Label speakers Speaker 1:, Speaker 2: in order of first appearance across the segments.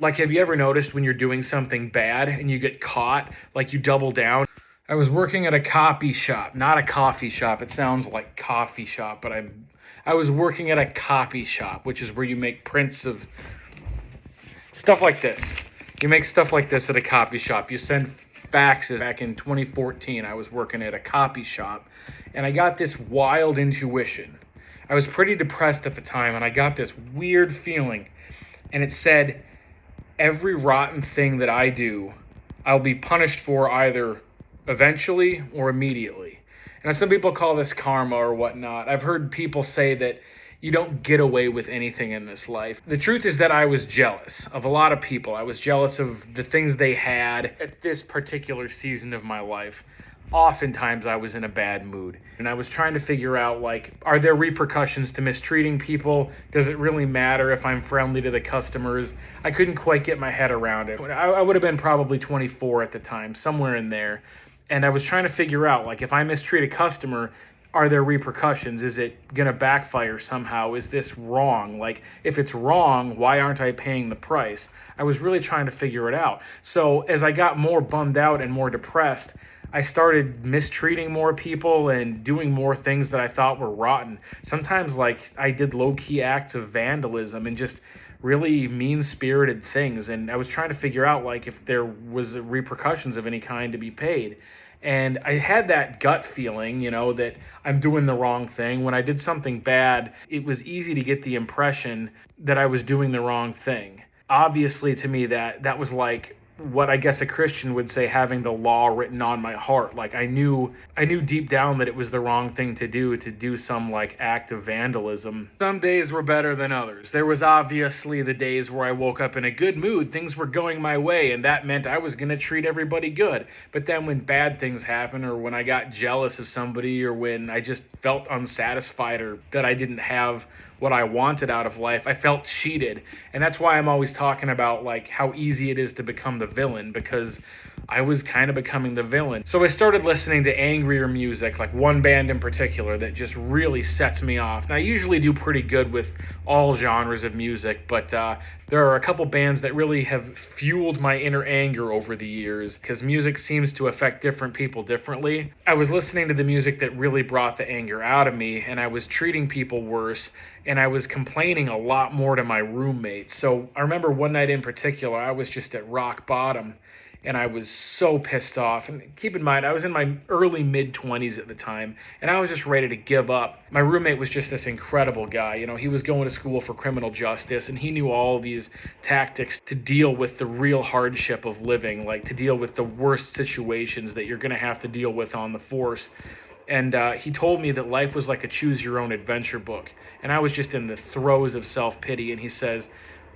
Speaker 1: Like, have you ever noticed when you're doing something bad and you get caught, like you double down? I was working at a copy shop, not a coffee shop. It sounds like coffee shop, but I was working at a copy shop, which is where you make prints of stuff like this. You make stuff like this at a copy shop. You send faxes. Back in 2014, I was working at a copy shop, and I got this wild intuition. I was pretty depressed at the time, and I got this weird feeling, and it said, every rotten thing that I do, I'll be punished for either eventually or immediately. And some people call this karma or whatnot. I've heard people say that you don't get away with anything in this life. The truth is that I was jealous of a lot of people. I was jealous of the things they had at this particular season of my life. Oftentimes I was in a bad mood, and I was trying to figure out, like, are there repercussions to mistreating people? Does it really matter if I'm friendly to the customers? I couldn't quite get my head around it. I would have been probably 24 at the time, somewhere in there, and I was trying to figure out, like, if I mistreat a customer, are there repercussions? Is it gonna backfire somehow? Is this wrong? Like, if it's wrong, why aren't I paying the price? I was really trying to figure it out. So as I got more bummed out and more depressed, I started mistreating more people and doing more things that I thought were rotten. Sometimes, like, I did low-key acts of vandalism and just really mean-spirited things. And I was trying to figure out, like, if there was repercussions of any kind to be paid. And I had that gut feeling, that I'm doing the wrong thing. When I did something bad, it was easy to get the impression that I was doing the wrong thing. Obviously, to me, that was like what I guess a Christian would say, having the law written on my heart. Like, I knew deep down that it was the wrong thing to do some, like, act of vandalism. Some days were better than others. There was obviously the days where I woke up in a good mood, things were going my way, and that meant I was going to treat everybody good. But then when bad things happen, or when I got jealous of somebody, or when I just felt unsatisfied, or that I didn't have what I wanted out of life, I felt cheated. And that's why I'm always talking about, like, how easy it is to become the villain, because I was kind of becoming the villain. So I started listening to angrier music, like one band in particular that just really sets me off. And I usually do pretty good with all genres of music, but there are a couple bands that really have fueled my inner anger over the years, because music seems to affect different people differently. I was listening to the music that really brought the anger out of me, and I was treating people worse, and I was complaining a lot more to my roommates. So I remember one night in particular, I was just at rock bottom, and I was so pissed off. And keep in mind, I was in my early mid-20s at the time, and I was just ready to give up. My roommate was just this incredible guy. He was going to school for criminal justice, and he knew all of these tactics to deal with the real hardship of living, like to deal with the worst situations that you're going to have to deal with on the force. And he told me that life was like a choose-your-own-adventure book. And I was just in the throes of self-pity, and he says,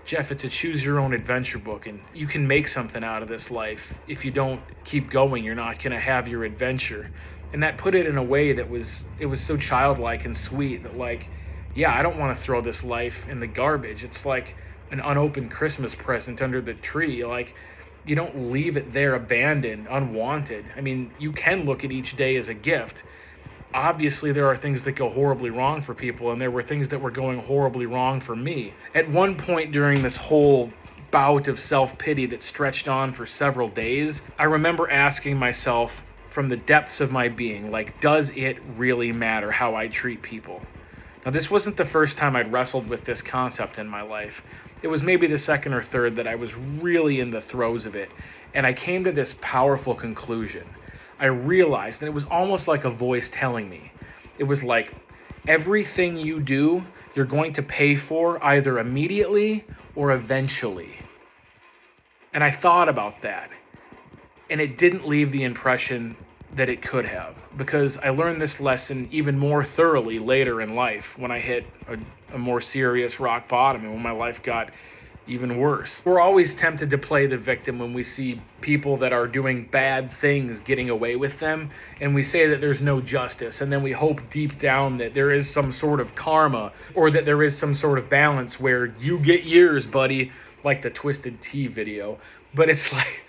Speaker 1: Jeff, it's a choose-your-own-adventure book, and you can make something out of this life. If you don't keep going, you're not going to have your adventure. And that put it in a way that was so childlike and sweet that, like, yeah, I don't want to throw this life in the garbage. It's like an unopened Christmas present under the tree. Like, you don't leave it there abandoned, unwanted. I mean, you can look at each day as a gift. Obviously, there are things that go horribly wrong for people, and there were things that were going horribly wrong for me. At one point during this whole bout of self-pity that stretched on for several days, I remember asking myself from the depths of my being, like, does it really matter how I treat people? Now, this wasn't the first time I'd wrestled with this concept in my life. It was maybe the second or third that I was really in the throes of it, and I came to this powerful conclusion. I realized that it was almost like a voice telling me. It was like, everything you do, you're going to pay for either immediately or eventually. And I thought about that, and it didn't leave the impression that it could have, because I learned this lesson even more thoroughly later in life, when I hit a more serious rock bottom and when my life got even worse. We're always tempted to play the victim when we see people that are doing bad things getting away with them, and we say that there's no justice, and then we hope deep down that there is some sort of karma, or that there is some sort of balance where you get yours, buddy, like the Twisted Tea video. But it's like...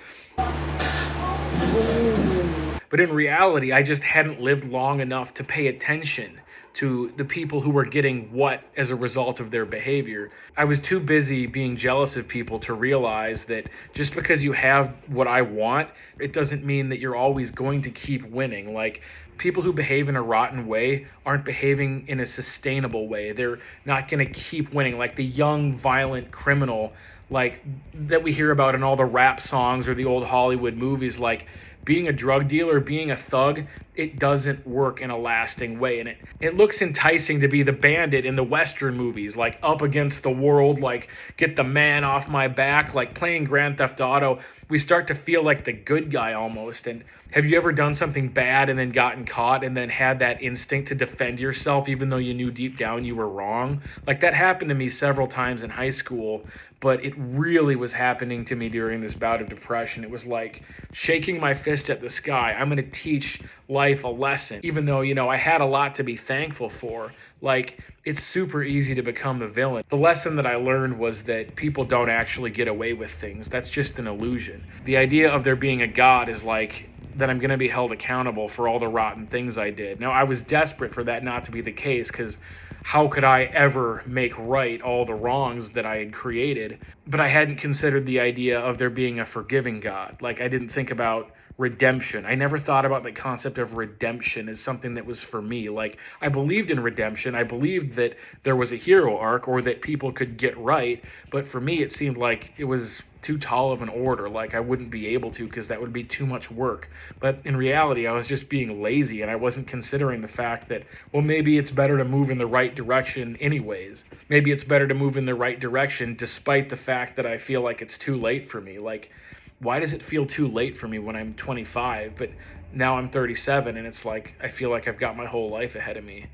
Speaker 1: But in reality, I just hadn't lived long enough to pay attention to the people who were getting what as a result of their behavior. I was too busy being jealous of people to realize that just because you have what I want, it doesn't mean that you're always going to keep winning. Like, people who behave in a rotten way aren't behaving in a sustainable way. They're not going to keep winning. Like the young, violent criminal, like that we hear about in all the rap songs or the old Hollywood movies, like being a drug dealer, being a thug, it doesn't work in a lasting way. And it looks enticing to be the bandit in the Western movies, like up against the world, like get the man off my back, like playing Grand Theft Auto. We start to feel like the good guy almost. And have you ever done something bad and then gotten caught and then had that instinct to defend yourself even though you knew deep down you were wrong? Like that happened to me several times in high school, but it really was happening to me during this bout of depression. It was like shaking my fist at the sky. I'm going to teach life a lesson, even though, I had a lot to be thankful for. Like, it's super easy to become the villain. The lesson that I learned was that people don't actually get away with things. That's just an illusion. The idea of there being a God is like that I'm going to be held accountable for all the rotten things I did. Now, I was desperate for that not to be the case, because how could I ever make right all the wrongs that I had created? But I hadn't considered the idea of there being a forgiving God. Like, I didn't think about redemption. I never thought about the concept of redemption as something that was for me. Like, I believed in redemption. I believed that there was a hero arc or that people could get right. But for me, it seemed like it was too tall of an order. Like, I wouldn't be able to, because that would be too much work. But in reality, I was just being lazy, and I wasn't considering the fact that, well, maybe it's better to move in the right direction anyways. Maybe it's better to move in the right direction despite the fact that I feel like it's too late for me. Like, why does it feel too late for me when I'm 25, but now I'm 37, and it's like I feel like I've got my whole life ahead of me?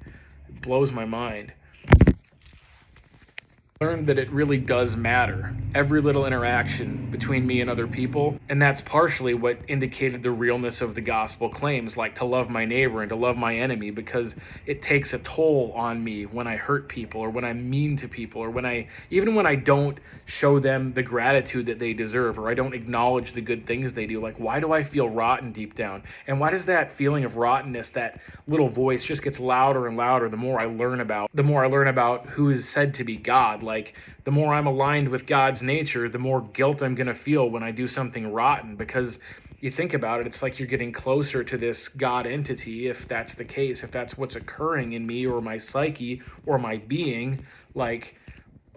Speaker 1: It blows my mind. Learned that it really does matter, every little interaction between me and other people, and that's partially what indicated the realness of the gospel claims, like to love my neighbor and to love my enemy, because it takes a toll on me when I hurt people or when I'm mean to people or even when I don't show them the gratitude that they deserve, or I don't acknowledge the good things they do. Like, why do I feel rotten deep down? And why does that feeling of rottenness, that little voice, just gets louder and louder the more I learn about who is said to be God? Like, the more I'm aligned with God's nature, the more guilt I'm going to feel when I do something rotten, because you think about it, it's like you're getting closer to this God entity, if that's the case, if that's what's occurring in me or my psyche or my being. Like,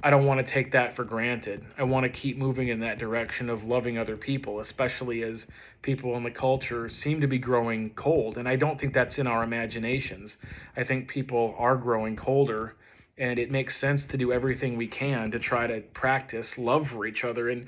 Speaker 1: I don't want to take that for granted. I want to keep moving in that direction of loving other people, especially as people in the culture seem to be growing cold. And I don't think that's in our imaginations. I think people are growing colder, and it makes sense to do everything we can to try to practice love for each other. And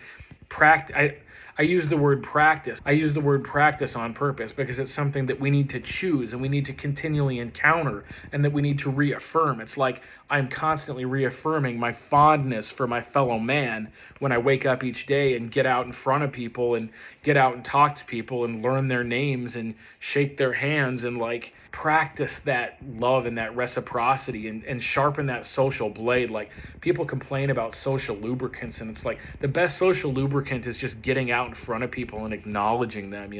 Speaker 1: I use the word practice. I use the word practice on purpose, because it's something that we need to choose and we need to continually encounter, and that we need to reaffirm. It's like I'm constantly reaffirming my fondness for my fellow man when I wake up each day and get out in front of people and get out and talk to people and learn their names and shake their hands and like practice that love and that reciprocity and sharpen that social blade. Like, people complain about social lubricants, and it's like the best social lubricant is just getting out in front of people and acknowledging them,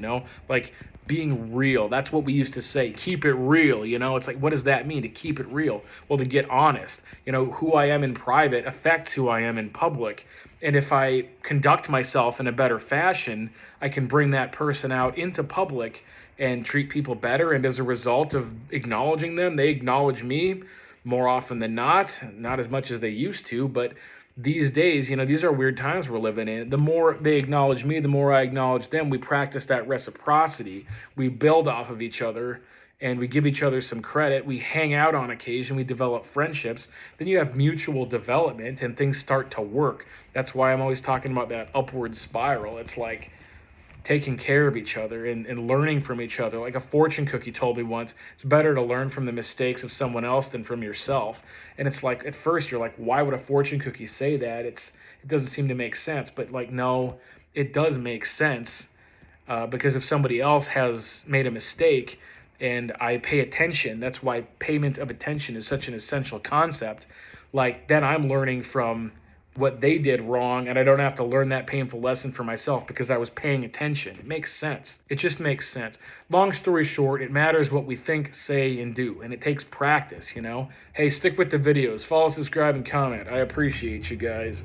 Speaker 1: like being real. That's what we used to say, keep it real. It's like, what does that mean, to keep it real? Well, to get honest. Who I am in private affects who I am in public. And if I conduct myself in a better fashion, I can bring that person out into public and treat people better. And as a result of acknowledging them, they acknowledge me more often than not as much as they used to. But these days, these are weird times we're living in. The more they acknowledge me, the more I acknowledge them. We practice that reciprocity. We build off of each other, and we give each other some credit. We hang out on occasion. We develop friendships. Then you have mutual development, and things start to work. That's why I'm always talking about that upward spiral. It's like taking care of each other and learning from each other. Like a fortune cookie told me once, it's better to learn from the mistakes of someone else than from yourself. And it's like, at first you're like, why would a fortune cookie say that? It doesn't seem to make sense. But like, no, it does make sense, because if somebody else has made a mistake and I pay attention, that's why payment of attention is such an essential concept. Like, then I'm learning from what they did wrong, and I don't have to learn that painful lesson for myself because I was paying attention. It makes sense. It just makes sense. Long story short, it matters what we think, say, and do, and it takes practice, you know? Hey, stick with the videos. Follow, subscribe, and comment. I appreciate you guys.